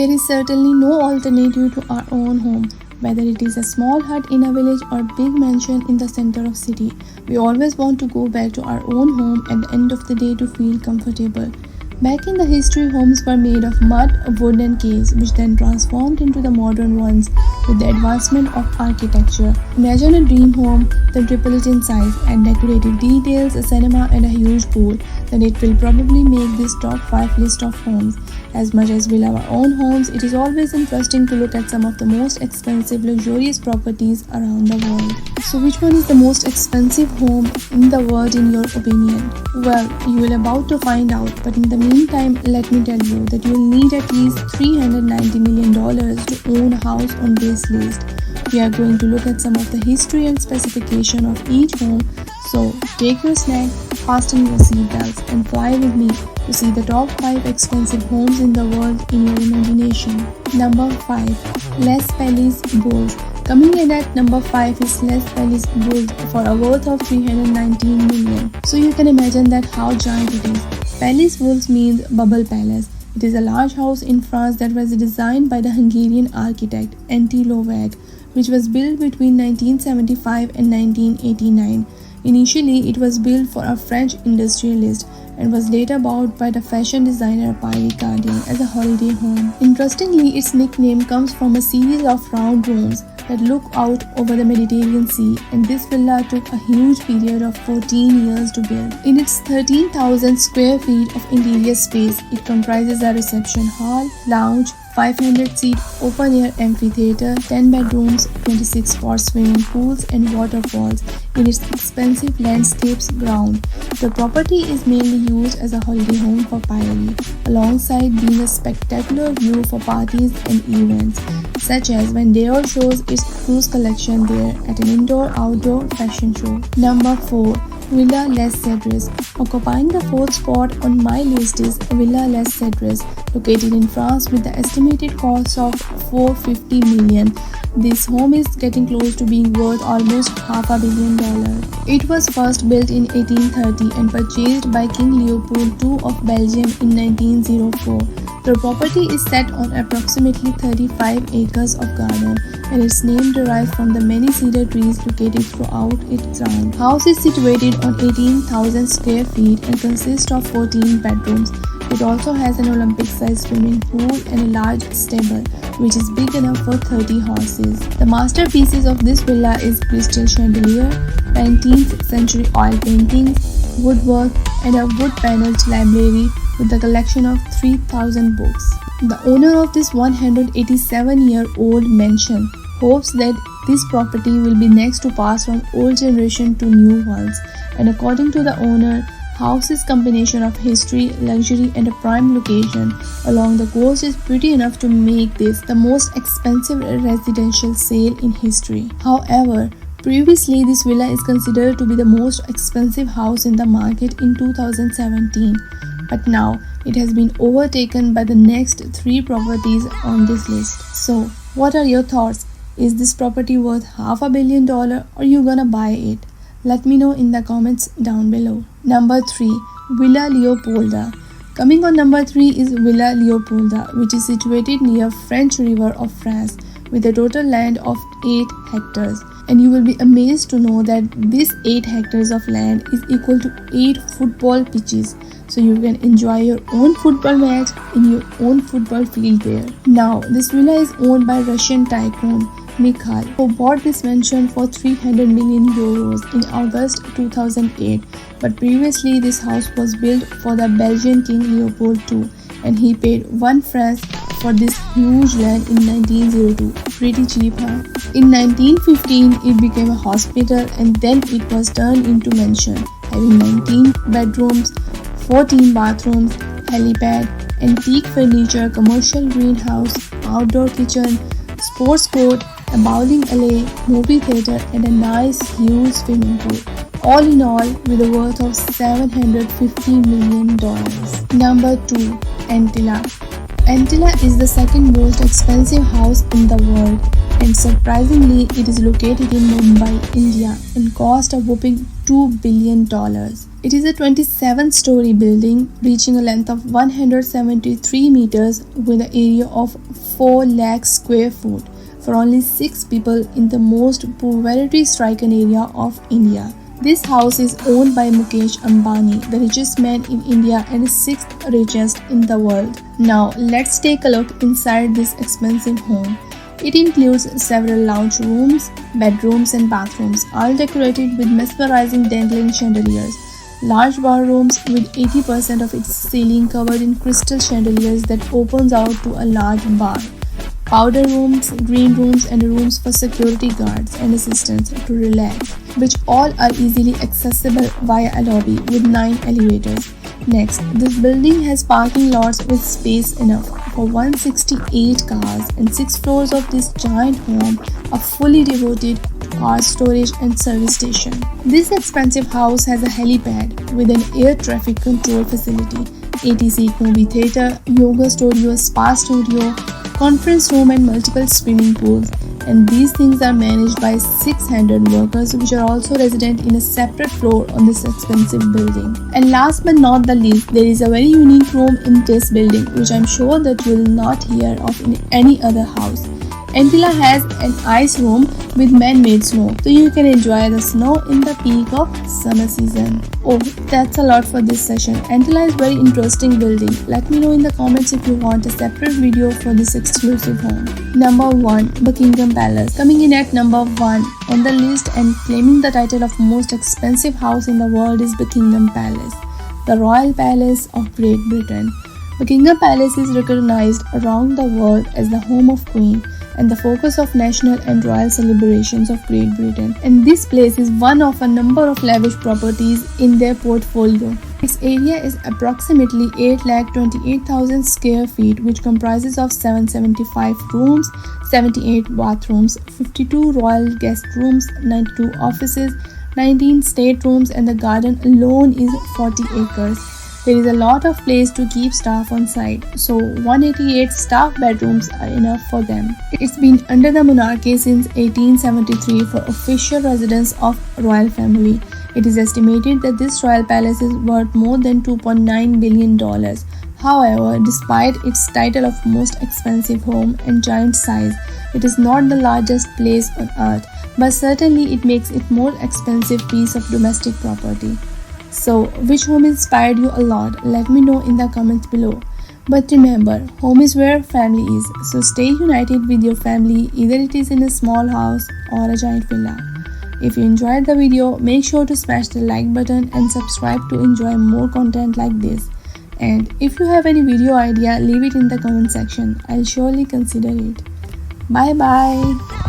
There is certainly no alternative to our own home. Whether it is a small hut in a village or big mansion in the center of city, we always want to go back to our own home at the end of the day to feel comfortable. Back in the history, homes were made of mud, wood and caves, which then transformed into the modern ones with the advancement of architecture. Imagine a dream home, then triple it in size, and decorative details, a cinema and a huge pool, then it will probably make this top 5 list of homes. As much as we love our own homes, it is always interesting to look at some of the most expensive luxurious properties around the world. So which one is the most expensive home in the world in your opinion? Well, you will about to find out, but in the meantime, let me tell you that you will need at least $390 million to own a house on this list. We are going to look at some of the history and specification of each home, so take your snack, fasten your seatbelts and fly with me to see the top 5 expensive homes in the world in your imagination. Number 5. Les Palais Burj. Coming in at number 5 is Les Palais Burj for a worth of 319 million. So you can imagine that how giant it is. Palais Burj means bubble palace. It is a large house in France that was designed by the Hungarian architect Antti Lovag, which was built between 1975 and 1989. Initially, it was built for a French industrialist and was later bought by the fashion designer Pierre Cardin as a holiday home. Interestingly, its nickname comes from a series of round rooms that look out over the Mediterranean Sea, and this villa took a huge period of 14 years to build. In its 13,000 square feet of interior space, it comprises a reception hall, lounge, 500-seat open-air amphitheater, 10 bedrooms, 26 for swimming pools and waterfalls in its expensive landscapes ground. The property is mainly used as a holiday home for Pierre, alongside being a spectacular view for parties and events, such as when Dior shows its cruise collection there at an indoor-outdoor fashion show. Number 4. Villa Les Cedres. Occupying the 4th spot on my list is Villa Les Cedres, located in France with the estimated cost of $450 million. This home is getting close to being worth almost $500 million. It was first built in 1830 and purchased by King Leopold II of Belgium in 1904. The property is set on approximately 35 acres of garden, and its name derives from the many cedar trees located throughout its ground. House is situated on 18,000 square feet and consists of 14 bedrooms. It also has an Olympic-sized swimming pool and a large stable, which is big enough for 30 horses. The masterpieces of this villa is crystal chandelier, 19th century oil paintings, woodwork, and a wood-paneled library with a collection of 3,000 books. The owner of this 187-year-old mansion hopes that this property will be next to pass from old generation to new ones, and according to the owner, house's combination of history, luxury and a prime location along the coast is pretty enough to make this the most expensive residential sale in history. However, previously this villa is considered to be the most expensive house in the market in 2017, but now it has been overtaken by the next 3 properties on this list. So, what are your thoughts? Is this property worth $500 million or you gonna buy it? Let me know in the comments down below. Number 3. Villa Leopolda. Coming on number 3 is Villa Leopolda, which is situated near French River of France with a total land of 8 hectares. And you will be amazed to know that this 8 hectares of land is equal to 8 football pitches. So you can enjoy your own football match in your own football field there. Now, this villa is owned by Russian tycoon Mikhail, who bought this mansion for 300 million euros in August 2008. But previously, this house was built for the Belgian King Leopold II, and he paid 1 franc for this huge land in 1902. Pretty cheap, huh? In 1915, it became a hospital, and then it was turned into mansion, having 19 bedrooms, 14 bathrooms, helipad, antique furniture, commercial greenhouse, outdoor kitchen, sports court, a bowling alley, movie theater, and a nice huge swimming pool. All in all, with a worth of $750 million. Number 2. Antilla. Antilla is the second most expensive house in the world, and surprisingly, it is located in Mumbai, India, and cost a whopping $2 billion. It is a 27-story building reaching a length of 173 meters with an area of 4 lakh square feet for only 6 people in the most poverty-stricken area of India. This house is owned by Mukesh Ambani, the richest man in India and 6th richest in the world. Now let's take a look inside this expensive home. It includes several lounge rooms, bedrooms and bathrooms, all decorated with mesmerizing dangling chandeliers. Large bar rooms with 80% of its ceiling covered in crystal chandeliers that opens out to a large bar. Powder rooms, green rooms and rooms for security guards and assistants to relax, which all are easily accessible via a lobby with 9 elevators. Next, this building has parking lots with space enough for 168 cars, and 6 floors of this giant home are fully devoted to car storage and service station. This expensive house has a helipad with an air traffic control facility, ATC movie theater, yoga studio, spa studio, conference room and multiple swimming pools, and these things are managed by 600 workers which are also resident in a separate floor on this expensive building. And last but not the least, there is a very unique room in this building which I'm sure that you will not hear of in any other house. Antilla has an ice room with man-made snow, so you can enjoy the snow in the peak of summer season. Oh, that's a lot for this session. Antilla is very interesting building. Let me know in the comments if you want a separate video for this exclusive home. Number 1. Buckingham Palace. Coming in at number 1 on the list and claiming the title of most expensive house in the world is Buckingham Palace, the Royal Palace of Great Britain. Buckingham Palace is recognized around the world as the home of Queen and the focus of national and royal celebrations of Great Britain, and this place is one of a number of lavish properties in their portfolio. Its area is approximately 8,28,000 square feet, which comprises of 775 rooms, 78 bathrooms, 52 royal guest rooms, 92 offices, 19 staterooms, and the garden alone is 40 acres. There is a lot of place to keep staff on site, so 188 staff bedrooms are enough for them. It's been under the monarchy since 1873 for official residence of royal family. It is estimated that this royal palace is worth more than $2.9 billion. However, despite its title of most expensive home and giant size, it is not the largest place on earth, but certainly it makes it more expensive piece of domestic property. So, which home inspired you a lot? Let me know in the comments below. But remember, home is where family is, so stay united with your family, either it is in a small house or a giant villa. If you enjoyed the video, make sure to smash the like button and subscribe to enjoy more content like this. And if you have any video idea, leave it in the comment section. I'll surely consider it. Bye bye.